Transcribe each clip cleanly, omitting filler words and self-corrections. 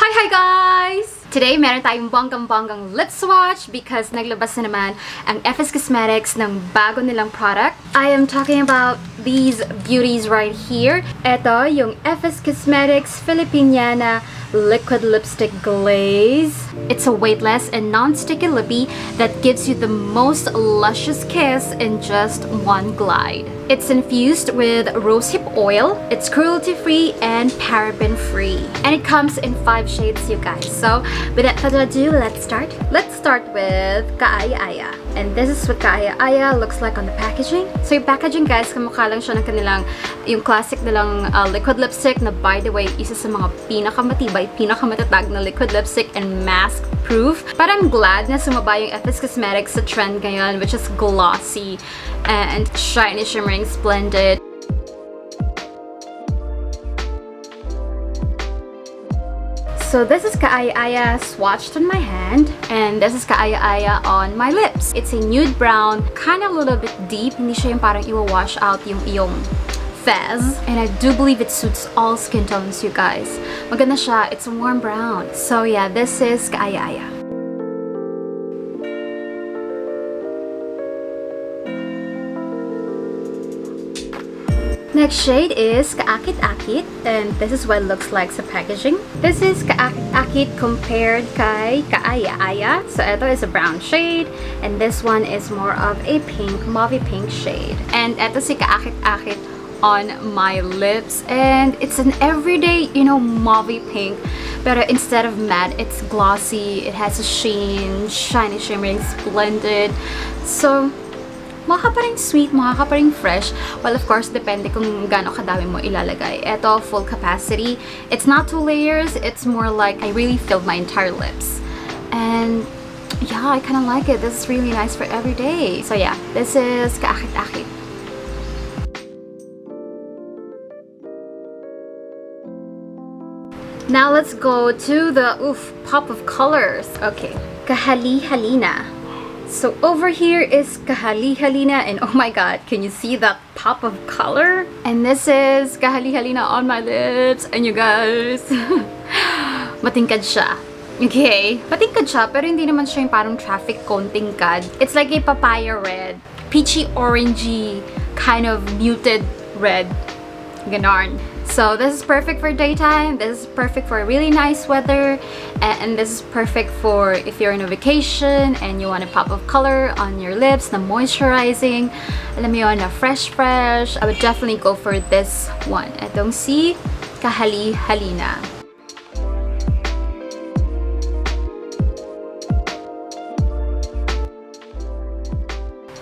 Hi guys! Today, meron tayong bonggang-bonggang lip swatch because naglabas na naman ang FS Cosmetics ng bago nilang product. I am talking about these beauties right here. Ito yung FS Cosmetics Filipiniana Liquid Lipstick Glaze. It's a weightless and non-sticky lippy that gives you the most luscious kiss in just one glide. It's infused with rosehip oil, it's cruelty-free and paraben-free. And it comes in 5 shades, you guys. So, without further ado, let's start. Let's start with Kaaya-aya. And this is what Kaaya-aya looks like on the packaging. So, yung packaging, guys, kamukha lang siya ng kanilang, yung classic nilang liquid lipstick na, by the way, isa sa mga pinakamatibay, pinakamatatag na liquid lipstick and mask-proof. But I'm glad na sumaba yung FS Cosmetics sa trend ngayon, which is glossy and shiny, shimmering, splendid. So this is Kaaya-aya swatched on my hand, and this is Kaaya-aya on my lips. It's a nude brown, kind of a little bit deep. Hindi siya yung parang iwa-wash out yung iyong fez. And I do believe it suits all skin tones, you guys. Maganda siya. It's a warm brown. So yeah, this is Kaaya-aya. Next shade is Kaakit-Akit, and this is what it looks like sa packaging. This is Kaakit-Akit compared kay Kaaya-Aya. So ito is a brown shade, and this one is more of a pink, mauvey pink shade. And ito si Kaakit-Akit on my lips, and it's an everyday, you know, mauvey pink. Pero instead of matte, it's glossy. It has a sheen, shiny, shimmering, splendid. So mukha pa rin sweet, mukha pa rin fresh. Well, of course, depende kung gaano kadami mo ilalagay. Ito, full capacity. It's not 2 layers. It's more like I really filled my entire lips. And yeah, I kind of like it. This is really nice for every day. So yeah, this is Kaakit-Akit. Now let's go to the pop of colors. Okay, Kahali-Halina. So over here is Kahali-Halina, and oh my god, can you see that pop of color? And this is Kahali-Halina on my lips, and you guys, matingkad siya. Okay, matingkad siya, pero hindi naman siya yung parang traffic cone tingkad. It's like a papaya red, peachy orangey, kind of muted red. Ganon. So this is perfect for daytime, this is perfect for really nice weather, and this is perfect for if you're on a vacation and you want a pop of color on your lips, na moisturizing, alam mo yun, na fresh. I would definitely go for this one. Itong si Kahali-Halina.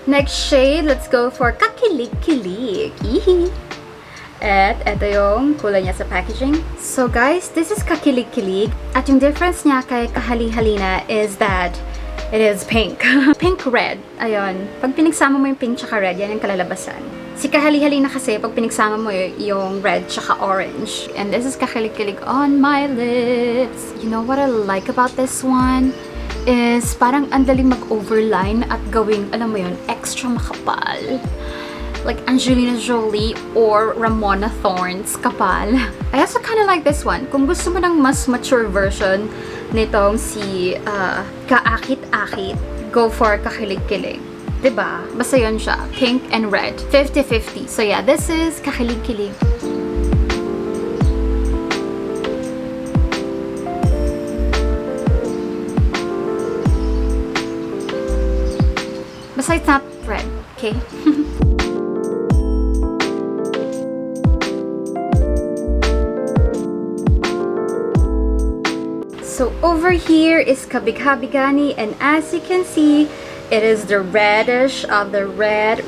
Next shade, let's go for Kakilig-Kilig. Hihi. At ito yung kulay niya sa packaging. So guys, this is Kakilig-Kilig. At yung difference niya kay Kahali-Halina is that it is pink. Pink red. Ayun. Pag pinagsama mo yung pink tsaka red, yan yung kalalabasan. Si Kahali-Halina kasi, pag pinagsama mo yung red tsaka orange. And this is Kakilig-Kilig on my lips. You know what I like about this one? Is parang andaling mag-overline at gawing, alam mo yun, extra makapal. Like Angelina Jolie or Ramona Thorne's kapal. I also kind of like this one. Kung gusto mo ng mas mature version nitong si Kaakit-Akit, go for Kakilig-Kilig. Diba? Basta yun siya. Pink and red. 50-50. So yeah, this is Kakilig-Kilig. Basta it's not red. Okay? So over here is Kabig-Habigani, and as you can see, it is the reddish of the red.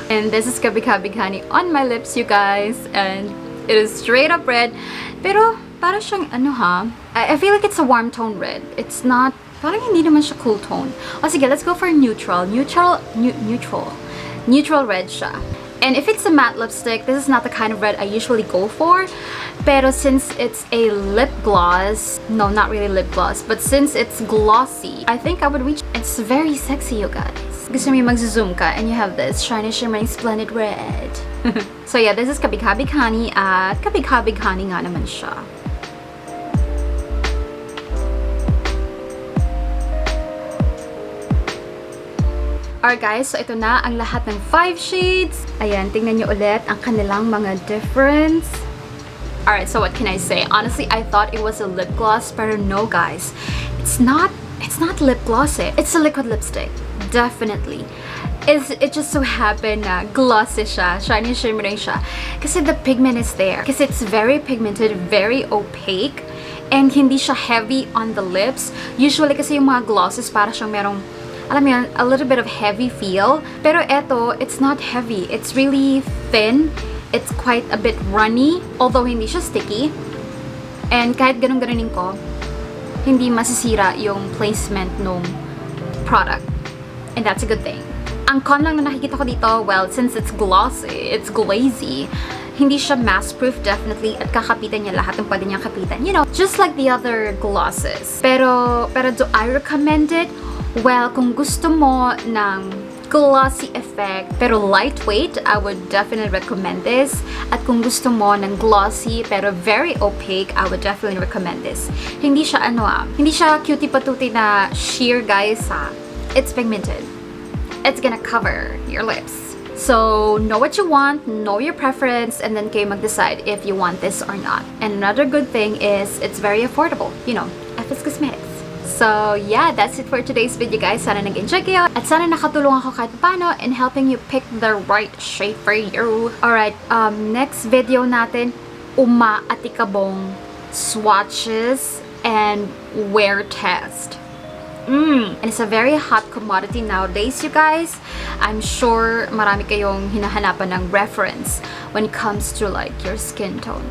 And this is Kabig-Habigani on my lips, you guys, and it is straight up red. Pero parang siyang ano ha, I feel like it's a warm tone red. It's not, parang hindi naman siya cool tone. O sige, let's go for neutral. Neutral red siya. And if it's a matte lipstick, this is not the kind of red I usually go for. Pero since it's a lip gloss, no, not really lip gloss, but since it's glossy, I think I would reach. It's very sexy, you guys. Gusto mo yung mag-zoom ka and you have this shiny, shimmering, splendid red. So yeah, this is Kabig-Habigani at Kabig-Habigani nga naman siya. Alright guys, so ito na ang lahat ng 5 shades. Ayan, tingnan nyo ulit ang kanilang mga difference. Alright, so what can I say? Honestly, I thought it was a lip gloss, pero no guys. It's not lip gloss eh. It's a liquid lipstick. Definitely. It just so happened na glossy siya, shiny shimmering siya. Kasi the pigment is there. Kasi it's very pigmented, very opaque, and hindi siya heavy on the lips. Usually kasi yung mga glosses para siyang merong, alam mo yan, a little bit of heavy feel. Pero eto, it's not heavy. It's really thin. It's quite a bit runny, although hindi siya sticky. And kahit ganun-ganunin ko, hindi masisira yung placement ng product. And that's a good thing. Ang con lang na nakikita ko dito, well, since it's glossy, it's glazy, hindi siya mass-proof definitely at kakapitan niya lahat ng pwede niyang kapitan. You know, just like the other glosses. Pero do I recommend it? Well, kung gusto mo ng glossy effect pero lightweight, I would definitely recommend this. At kung gusto mo ng glossy pero very opaque, I would definitely recommend this. Hindi siya hindi siya cutie patootie na sheer guys ha. It's pigmented. It's gonna cover your lips. So, know what you want, know your preference, and then kayo mag-decide if you want this or not. And another good thing is, it's very affordable. You know, FS Cosmetics. So, yeah, that's it for today's video, guys. Sana nag-enjoy kayo. At sana nakatulong ako kahit paano in helping you pick the right shade for you. Alright, next video natin, umaatikabong swatches and wear test. And it's a very hot commodity nowadays, you guys. I'm sure marami kayong hinahanapan ng reference when it comes to like your skin tone.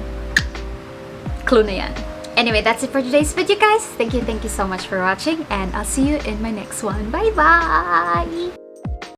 Clue na yan. Anyway, that's it for today's video, guys. Thank you so much for watching, and I'll see you in my next one. Bye-bye!